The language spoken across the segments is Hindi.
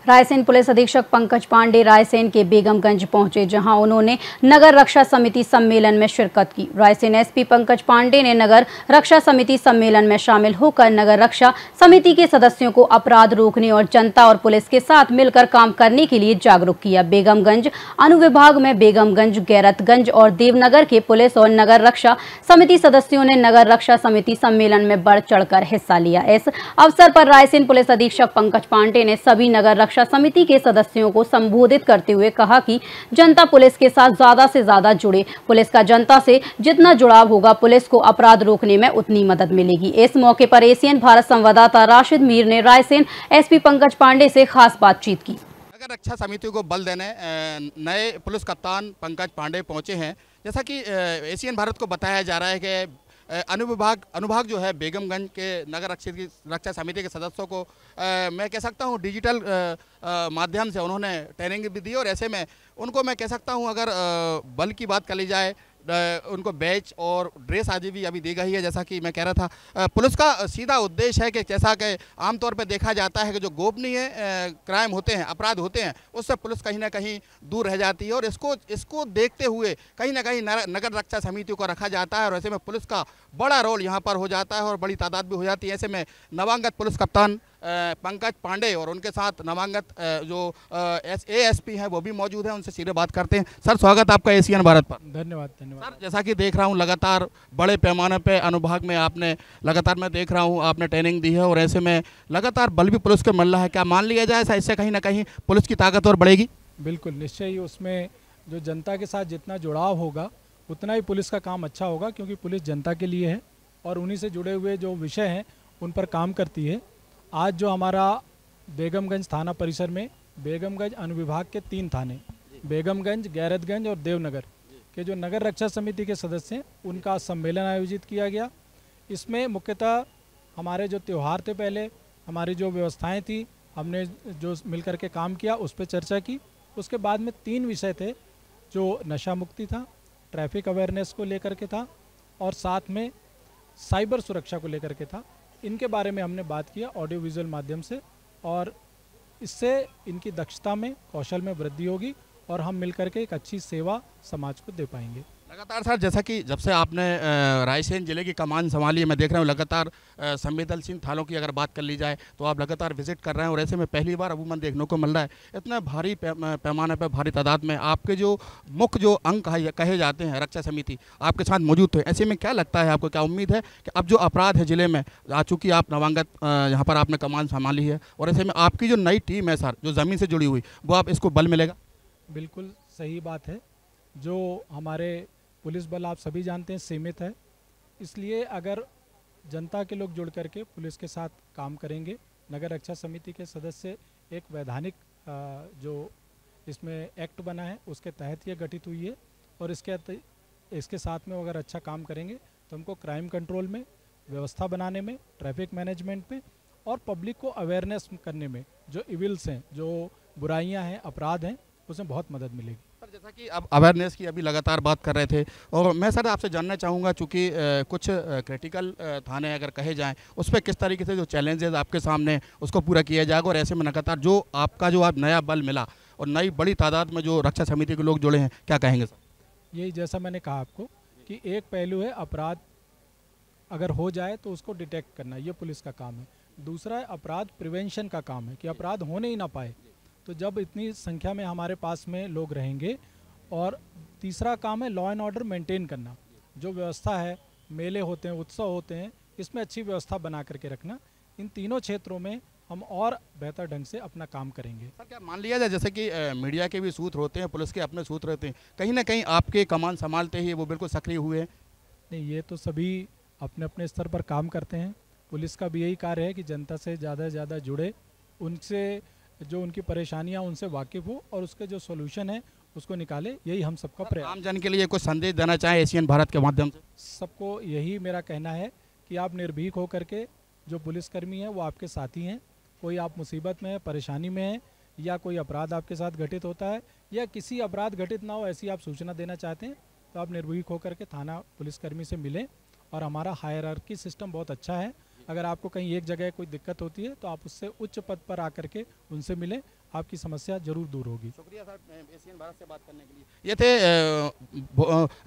रायसेन पुलिस अधीक्षक पंकज पांडे रायसेन के बेगमगंज पहुंचे, जहां उन्होंने नगर रक्षा समिति सम्मेलन में शिरकत की। रायसेन एसपी पंकज पांडे ने नगर रक्षा समिति सम्मेलन में शामिल होकर नगर रक्षा समिति के सदस्यों को अपराध रोकने और जनता और पुलिस के साथ मिलकर काम करने के लिए जागरूक किया। बेगमगंज अनुविभाग में बेगमगंज, गैरतगंज और देवनगर के पुलिस और नगर रक्षा समिति सदस्यों ने नगर रक्षा समिति सम्मेलन में बढ़ चढ़कर हिस्सा लिया। इस अवसर पर रायसेन पुलिस अधीक्षक पंकज पांडे ने सभी नगर रक्षा समिति के सदस्यों को संबोधित करते हुए कहा कि जनता पुलिस के साथ ज्यादा से ज्यादा जुड़े। पुलिस का जनता से जितना जुड़ाव होगा, पुलिस को अपराध रोकने में उतनी मदद मिलेगी। इस मौके पर एशियन भारत संवाददाता राशिद मीर ने रायसेन एसपी पंकज पांडे से खास बातचीत की। नगर रक्षा समिति को बल देने नए पुलिस कप्तान पंकज पांडे पहुंचे हैं। जैसा कि एशियन भारत को बताया जा रहा है कि अनुभाग जो है बेगमगंज के नगर रक्षा समिति के सदस्यों को मैं कह सकता हूँ डिजिटल माध्यम से उन्होंने ट्रेनिंग भी दी, और ऐसे में उनको मैं कह सकता हूँ अगर बल की बात कर ली जाए, उनको बैच और ड्रेस आदि भी अभी दी गई है। जैसा कि मैं कह रहा था, पुलिस का सीधा उद्देश्य है कि जैसा कि आमतौर पर देखा जाता है कि जो गोपनीय क्राइम होते हैं, अपराध होते हैं, उससे पुलिस कहीं ना कहीं दूर रह जाती है, और इसको देखते हुए कहीं ना कहीं नगर रक्षा समिति को रखा जाता है, और ऐसे में पुलिस का बड़ा रोल यहाँ पर हो जाता है और बड़ी तादाद भी हो जाती है। ऐसे में नवांगत पुलिस कप्तान पंकज पांडे और उनके साथ नवांगत जो एएसपी हैं वो भी मौजूद हैं, उनसे सीधे बात करते हैं। सर, स्वागत आपका एशियन भारत पर। धन्यवाद। सर, जैसा कि देख रहा हूं लगातार बड़े पैमाने पे अनुभाग में आपने लगातार मैं देख रहा हूं आपने ट्रेनिंग दी है, और ऐसे में लगातार बल भी पुलिस को मिल रहा है। क्या मान लिया जाए इससे कहीं ना कहीं पुलिस की ताकत और बढ़ेगी? बिल्कुल, निश्चय ही उसमें जो जनता के साथ जितना जुड़ाव होगा उतना ही पुलिस का काम अच्छा होगा, क्योंकि पुलिस जनता के लिए है और उन्हीं से जुड़े हुए जो विषय हैं उन पर काम करती है। आज जो हमारा बेगमगंज थाना परिसर में बेगमगंज अनुविभाग के 3 थाने बेगमगंज, गैरतगंज और देवनगर के जो नगर रक्षा समिति के सदस्य हैं उनका सम्मेलन आयोजित किया गया। इसमें मुख्यतः हमारे जो त्यौहार थे, पहले हमारी जो व्यवस्थाएं थी, हमने जो मिलकर के काम किया उस पर चर्चा की। उसके बाद में 3 विषय थे, जो नशा मुक्ति था, ट्रैफिक अवेयरनेस को लेकर के था, और साथ में साइबर सुरक्षा को लेकर के था। इनके बारे में हमने बात किया ऑडियो विजुअल माध्यम से, और इससे इनकी दक्षता में, कौशल में वृद्धि होगी और हम मिलकर के एक अच्छी सेवा समाज को दे पाएंगे। लगातार सर, जैसा कि जब से आपने रायसेन जिले की कमान संभाली है, मैं देख रहा हूँ लगातार संवेदनशील थानों की अगर बात कर ली जाए तो आप लगातार विजिट कर रहे हैं, और ऐसे में पहली बार अमूमन देखने को मिल रहा है इतना भारी पैमाने पर, भारी तादाद में आपके जो मुख्य जो अंग कहे जाते हैं रक्षा समिति आपके साथ मौजूद थे। ऐसे में क्या लगता है आपको, क्या उम्मीद है कि अब जो अपराध है जिले में, आ चूँकि आप नवांगत यहाँ पर आपने कमान संभाली है, और ऐसे में आपकी जो नई टीम है सर, जो ज़मीन से जुड़ी हुई, वो आप इसको बल मिलेगा? बिल्कुल सही बात है। जो हमारे पुलिस बल आप सभी जानते हैं सीमित है, इसलिए अगर जनता के लोग जुड़ करके पुलिस के साथ काम करेंगे, नगर रक्षा समिति के सदस्य एक वैधानिक जो इसमें एक्ट बना है उसके तहत ये गठित हुई है, और इसके साथ में अगर अच्छा काम करेंगे तो हमको क्राइम कंट्रोल में, व्यवस्था बनाने में, ट्रैफिक मैनेजमेंट में और पब्लिक को अवेयरनेस करने में, जो इविल्स हैं, जो बुराइयाँ हैं, अपराध हैं, उसमें बहुत मदद मिलेगी। सर, जैसा कि अब अवेयरनेस की अभी लगातार बात कर रहे थे, और मैं सर आपसे जानना चाहूँगा, चूँकि कुछ क्रिटिकल थाने अगर कहे जाएं, उस पर किस तरीके से जो चैलेंजेस आपके सामने उसको पूरा किया जाएगा, और ऐसे में लगातार जो आपका जो आप नया बल मिला और नई बड़ी तादाद में जो रक्षा समिति के लोग जुड़े हैं, क्या कहेंगे सर? यही जैसा मैंने कहा आपको कि एक पहलू है अपराध अगर हो जाए तो उसको डिटेक्ट करना, ये पुलिस का काम है। दूसरा है अपराध प्रिवेंशन का काम है कि अपराध होने ही ना पाए। तो जब इतनी संख्या में हमारे पास में लोग रहेंगे, और तीसरा काम है लॉ एंड ऑर्डर मेंटेन करना। जो व्यवस्था है, मेले होते हैं, उत्सव होते हैं, इसमें अच्छी व्यवस्था बना करके रखना। इन तीनों क्षेत्रों में हम और बेहतर ढंग से अपना काम करेंगे। सर, क्या मान लिया जाए जैसे कि मीडिया के भी सूत्र होते हैं, पुलिस के अपने सूत्र होते हैं, कहीं ना कहीं आपके कमान संभालते ही वो बिल्कुल सक्रिय हुए हैं? नहीं, ये तो सभी अपने अपने स्तर पर काम करते हैं। पुलिस का भी यही कार्य है कि जनता से ज़्यादा जुड़े, उनसे जो उनकी परेशानियां उनसे वाकिफ़ हो और उसके जो सॉल्यूशन है उसको निकाले। यही हम सबका प्रयास। आम जन के लिए कोई संदेश देना चाहें एशियन भारत के माध्यम से? सबको यही मेरा कहना है कि आप निर्भीक हो करके, जो पुलिसकर्मी हैं वो आपके साथी हैं। कोई आप मुसीबत में है, परेशानी में है, या कोई अपराध आपके साथ घटित होता है, या किसी अपराध घटित ना हो ऐसी आप सूचना देना चाहते हैं, तो आप निर्भीक होकर के थाना पुलिसकर्मी से मिलें। और हमारा हायरार्की सिस्टम बहुत अच्छा है। अगर आपको कहीं एक जगह कोई दिक्कत होती है तो आप उससे उच्च पद पर आकर के उनसे मिलें। आपकी समस्या जरूर दूर होगी। शुक्रिया सर एशियन भारत से बात करने के लिए। ये थे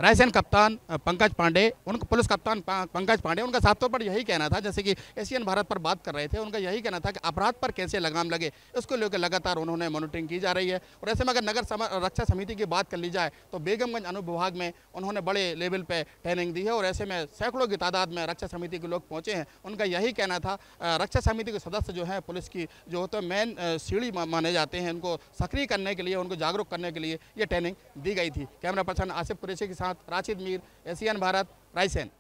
रायसेन कप्तान पंकज पांडे, उनका पुलिस कप्तान पंकज पांडे। उनका साफ तौर पर यही कहना था, जैसे कि एशियन भारत पर बात कर रहे थे, उनका यही कहना था कि अपराध पर कैसे लगाम लगे, इसको लेकर लगातार उन्होंने मॉनिटरिंग की जा रही है। और ऐसे में अगर नगर रक्षा समिति की बात कर ली जाए तो बेगमगंज अनुविभाग में उन्होंने बड़े लेवल पर ट्रेनिंग दी है और ऐसे में सैकड़ों की तादाद में रक्षा समिति के लोग पहुँचे हैं। उनका यही कहना था, रक्षा समिति के सदस्य जो हैं पुलिस की जो होते हैं मेन सीढ़ी माने जाते हैं, उनको सक्रिय करने के लिए, उनको जागरूक करने के लिए ये ट्रेनिंग दी गई थी। कैमरा पर्सन आसिफ कुरैशी के साथ राशिद मीर, एशियन भारत, रायसेन।